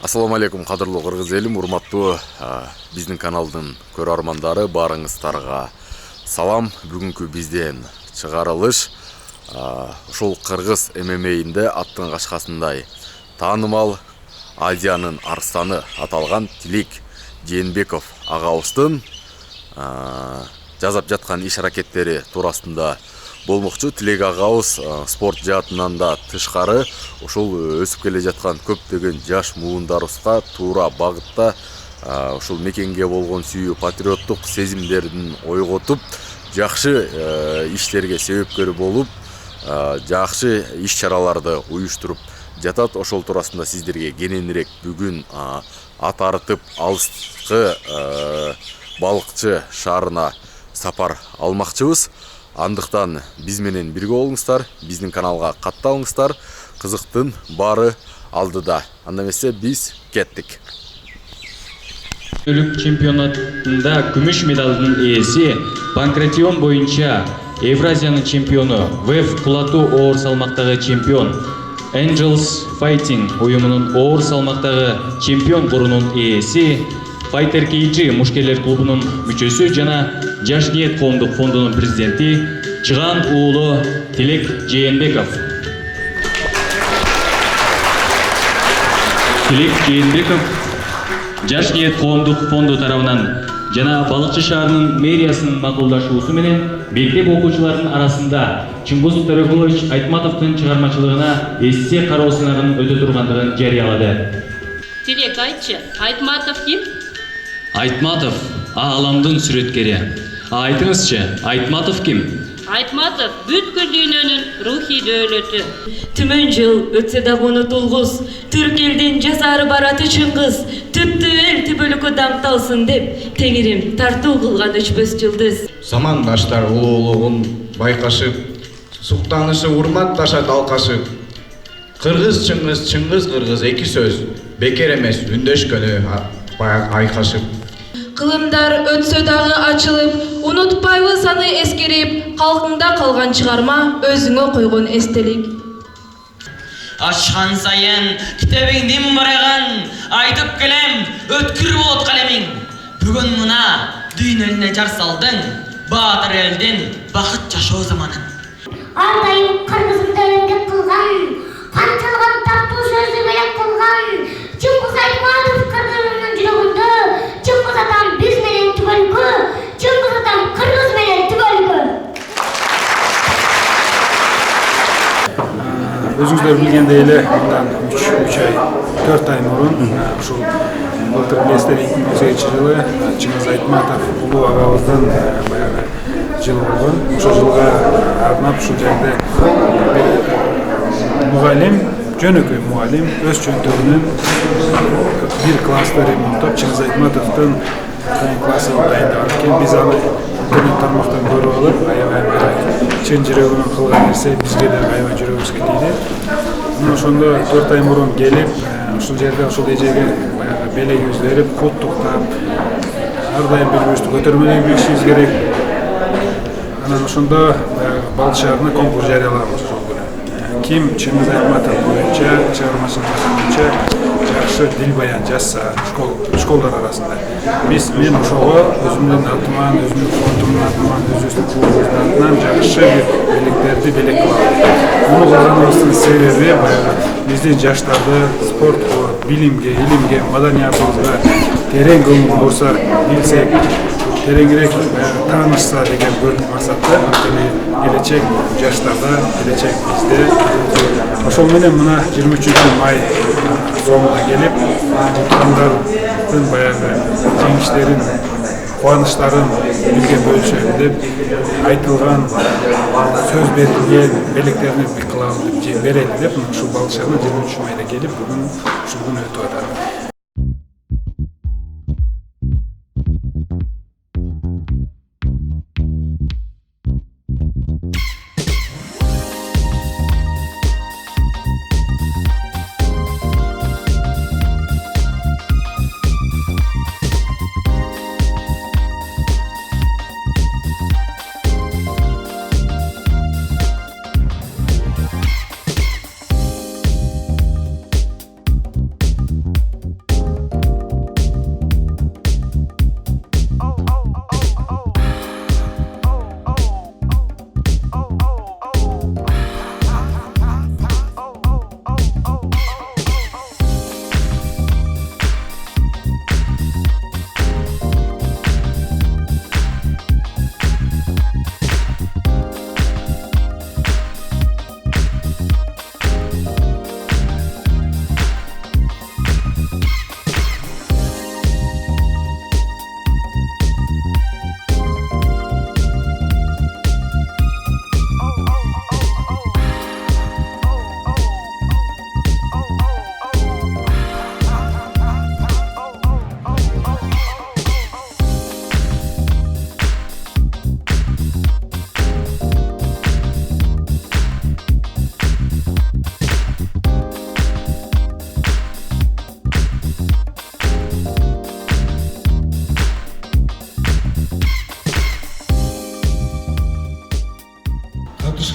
Ассаламу алейкум, кадырлуу кыргыз элим, урматтуу биздин каналдын көрөрмандары, барыңыздарга салам. Бүгүнкү бизден чыгарылыш ушул кыргыз ММА'инде аттын качкасындай таанымал Азиянын арстаны аталган Тилек Жээнбеков агабыздын жасап жаткан иш аракеттери туурасында болмокчу. Тилек агабыз спорт жаатынан да тышкары ушул өсүп келе жаткан көптөгөн жаш муундарыбызга туура багытта ушул мекенге болгон сүйүү, патриоттук сезимдерин ойготуп, жакшы иштерге себепкер болуп, жакшы иш чараларды уюштуруп жатат. Ошол туурасында сиздерге кененирээк бүгүн ат арытып алыскы балыкчы шаарына сапар алмакчыбыз. Андыктан биз менен бирге болуңуздар, биздин каналга катталыңыздар. Кызыктын баары алдыда. Анда эмесе биз кеттик. Өлүк чемпионатында күмүш медалдын ээси, панкратион боюнча Евразиянын чемпиону, ВЭФ кулатуу оор салмактагы чемпион, Angels Fighting уюмунун оор салмактагы чемпион корунун ээси, Fighter KG мушкерлер клубунун мүчөсү жана Жаш ниет коомдук фондунун президенти Чыган уулу Тилек Жээнбеков. Тилек Жээнбеков Жаш ниет коомдук фонду тарабынан жана Балыкчы шаарынын мэриясынын макулдашуусу менен мектеп окуучуларынын арасында Чыңгыз Төрөкулович Айтматовдун чыгармачылыгына эссе кароо сынагынын өтө тургандыгын жарыялады. Тилек, айтчы, Айтматов ким? Айтматов ааламдын сүрөткери. Айтыңызчы, Айтматов ким? Айтматов бүткүл дүйнөнүн рухий дөөлөтү. Түмөн жыл өтсө дагы унутулгус, түрк элдин жасары бараты Чыңгыз, түптүү эл түбөлүккө даңкталсын деп Теңирим тартуу кылган өчпөс жылдыз. Замандаштар улуулугун байкашып, суктанышы урматташа талкашып, Кыргыз Чыңгыз, Чыңгыз Кыргыз эки сөз бекер эмес үндөшкөнү айкашып. Кылымдар өтсө дагы ачылып, унутпайбыз аны эскерип, калкыңда калган чыгарма өзүңө койгон эстелик. Ашқан сайын китебиңдин бараган, айтып келем өткүр болот калемиң. Бүгүн мына дүйнөнүнө жар салдың, баатыр элдин бакыт жашоо заманын. Ар дайым кыргызымды эмгек кылган, канчалган тартуу сөздү белек кылган, Чыңгыз Айтматов кыргызымдын жүрөгүндө, Чыңгыз атам биз менен түгөлкү, Чыңгыз атам кыргыз менен түгөлкү. Өзүңүздөр билгендей эле, мындан 3 ай, 4 ай мурун ушул былтыр билесиздер 2018 жылы Чыңгыз Айтматов улуу агабыздын баягы жылы болгон. Ошол жылга арнап ушул жерде мугалим, жөнөкөй мугалим өз чөнтөгүнөн бир класстар ремонттоп Чыңгыз Айтматовдун классын дайындаган экен. Биз аны интернет тармактан көрүп алып, аябай чын жүрөгүнөн кылган нерсе бизге да аябай жүрөгүбүзгө тийди. Ошондо 4 ай мурун келип, ушул жерде ушул эжеге баягы белегибизди берип, куттуктап, ар дайым бири-бирибизди көтөрмөлөй билишибиз керек. Анан ошондо Балыкчы шаарына конкурс жарыялаганбыз ошол күнү. Ким Чыңгыз Айтматов боюнча, чыгармачылык боюнча жакшы дил баян жазса школдар арасында. Мен ошого өзүмдүн атыман, өзүмдүн фондумдун атынан, өзүбүздүн клубубуздун атынан жакшы белектерди белек кылабыз. Муну кылганыбыздын себеби баягы биздин жаштарды спортко, билимге, илимге, маданиятыбызга терең көңүл бурсак, билсек, тереңирээк таанышса деген бир максатта, анткени келечек жаштарда, келечек бизде. Ошол менен мына 23 май соңуна келип, жыттандардын баягы жеңиштерин, кубанычтарын бизге бөлүшөлү деп айтылган, сөз берилген белектерин бир кылабыз деп берели деп ушул Балыкчы шаарына 23 майда келип, бүгүн ушул күн өтүп атат.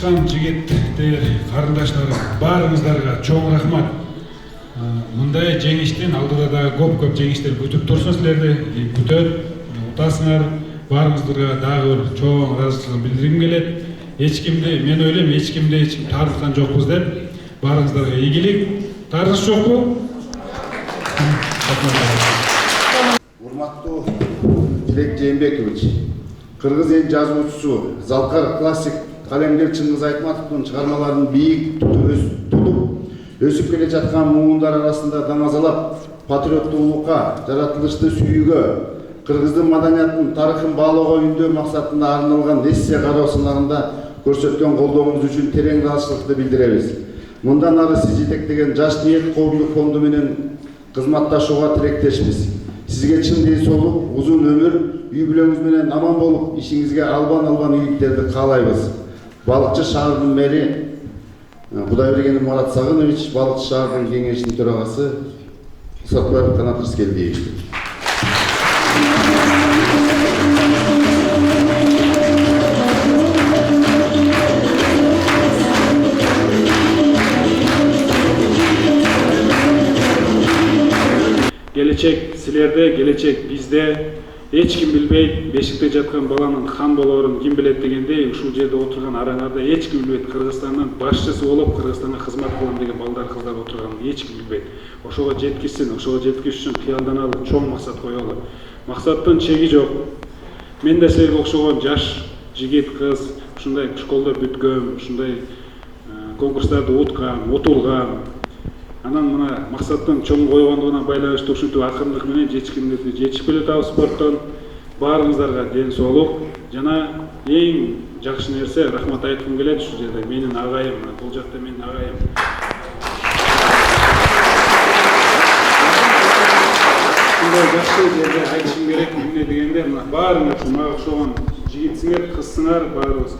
катышкан жигиттер, карындаштарым, баарыңыздарга чоң рахмат. Мындай жеңиштин алдыда да көп жеңиштер күтүп турсун силерди, күтөт, утасыңар. Баарыңыздарга дагы бир чоң ыраазычылыгымды билдиргим келет. Мен ойлойм, эч кимди таарыткан жокпуз деп. Баарыңыздарга ийгилик. Таарыш жокпу? Урматтуу Тилек Жээнбекович, кыргыз эл жазуучусу, залкар классик калемгер Чыңгыз Айтматовдун чыгармаларын бийик тутуп, өсүп келе жаткан муундар арасында дамазалап, патриоттуулукка, жаратылышты сүйүүгө, кыргыздын маданиятын, тарыхын баалоого үндөө максатында арналган эссе кароо сынагында көрсөткөн колдооңуз үчүн терең ыраазычылыкты билдиребиз. Мындан ары сиз жетектеген Жаш ниет коомдук фонду менен кызматташууга тилектешпиз. Сизге чын денсаулык, узун өмүр, үй бүлөңүз менен аман болуп, ишиңизге албан ийгиликтерди каалайбыз. Балыкчы шаарынын мэри Кудайбергенов Марат Сагынович, Балыкчы шаарынын кеңешинин төрагасы Сатпаев Канат Рыскелдиевич. Келечек силерде, келечек бизде. Эч ким билбейт, бешикте жаткан баланын хан болоорун ким билет дегендей, ушул жерде отурган араңарда эч ким билбейт. Кыргызстандын башчысы болуп, Кыргызстанга кызмат кылам деген балдар, кыздар отурганын эч ким билбейт. Ошого жеткизсин, ошого жеткизиш үчүн кыялданалы, чоң максат коелу. Максаттын чеги жок. Мен да силерге окшогон жаш жигит, кыз, ушундай школдо бүткөн, ушундай конкурстарды утулган. Анан мына максаттын чоң койгондугуна байланыштуу ушинтип акырындык менен жетишип келатабыз спорттон. Баарыңыздарга ден соолук жана эң жакшы нерсе рахмат айткым келет ушул жерде менин агайым, бул жакта менин агайым. Ушундай жакшы жерде айтышым керек эмне дегенде, мына баарыңар мага окшогон жигитсиңер, кызсыңар, баарыбыз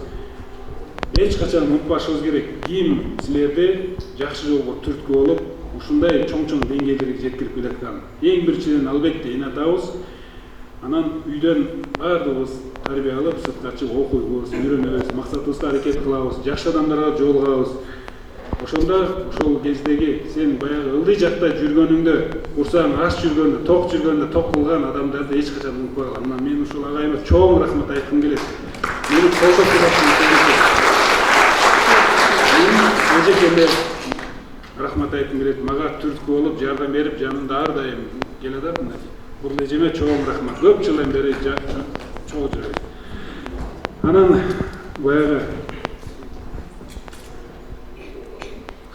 эч качан унутпашыбыз керек. Ким силерди жакшы жолго түрткү болуп, ушундай чоң деңгээлерге жеткирип келаткан. Эң биринчиден албетте эне атабыз. Анан үйдөн баардыгыбыз тарбия алып, сыртка чыгып окуйбуз, үйрөнөбүз, максатыбызга аракет кылабыз, жакшы адамдарга жолугабыз. Ошондо ошол кездеги сен баягы ылдый жакта жүргөнүңдө, урсаң аш жүргөндө, ток кылган адамдарды эч качан унутпай калган. Мен ушул агайыма чоң рахмат айткым келет. Мени колдоп келаткан эжекемде рахмат айткым келет. Мага түрткү болуп, жардам берип, жанымда ар дайым келатат. Бул эжеме чоң рахмат. Көп жылдан бери чоң жүрөт. Анан баягы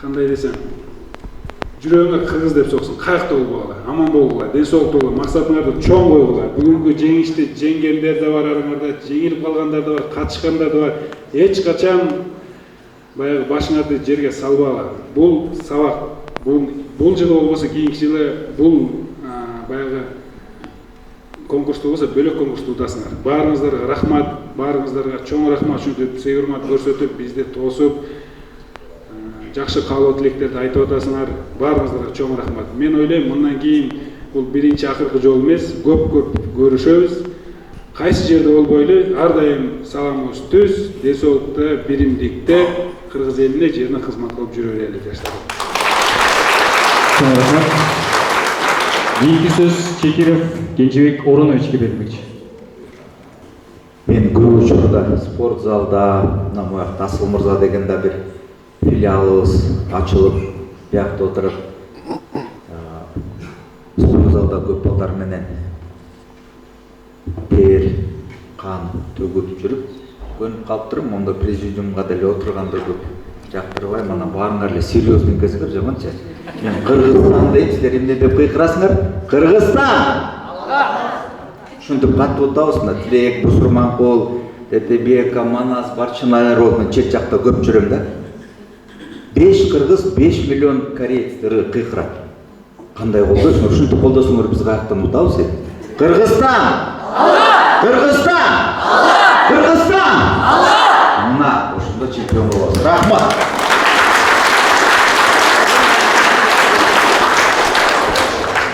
кандай десем, жүрөгүңөр кыргыз деп соксун, каякта болбогула, аман болгула, ден соолуктуу болгула, максатыңарды чоң койгула. Бүгүнкү жеңишти жеңгендер да бар араңарда, жеңилип калгандар да бар, катышкандар да бар. Эч качан баягы башыңарды жерге салбагыла. Бул сабак. Бул жылы болбосо кийинки жылы бул баягы конкурсту болсо бөлөк конкурсту утасыңар. Баарыңыздарга рахмат, баарыңыздарга чоң рахмат. Ушинтип сый урмат көрсөтүп, бизди тосуп, жакшы каалоо тилектерди айтып атасыңар. Баарыңыздарга чоң рахмат. Мен ойлойм, мындан кийин бул биринчи акыркы жол эмес, көп көрүшөбүз. Кайсы жерде болбойлу, ар дайым саламыбыз түз, ден соолукта, биримдикте кыргыз элине, жерине кызмат кылып жүрө берели жаштар. Кийинки сөз Чекиров Кенжебек Ороновичке берилмекчи. Мен көп учурда спорт залда, мына Асыл Мырза деген да бир филиалыбыз ачылып, биякта отуруп, спорт залда көп балдар менен тер, кан төгүп жүрүп, көнүп калыптырмын. Монда президиумга деле отурганды көп жактырбай, мана баарыңар эле серьезненькесиңер, жаманчы. Мен Кыргызстан дейм, силер эмне деп кыйкырасыңар? Кыргызстан! Ушинтип катып отабыз, мына Тилек, Бусурманкул, Тетебека, Манас, Барчынай ролунун чет жакта көп жүрөм да. 5 кыргыз, 5 миллион кореец кыйкырат. Кандай колдойсуңар? Ушинтип колдосоңор биз каяктан утабыз эми? Кыргызстан! Кыргызстан! Кыргызстан! Мына ошондо чемпион болобуз. Рахмат!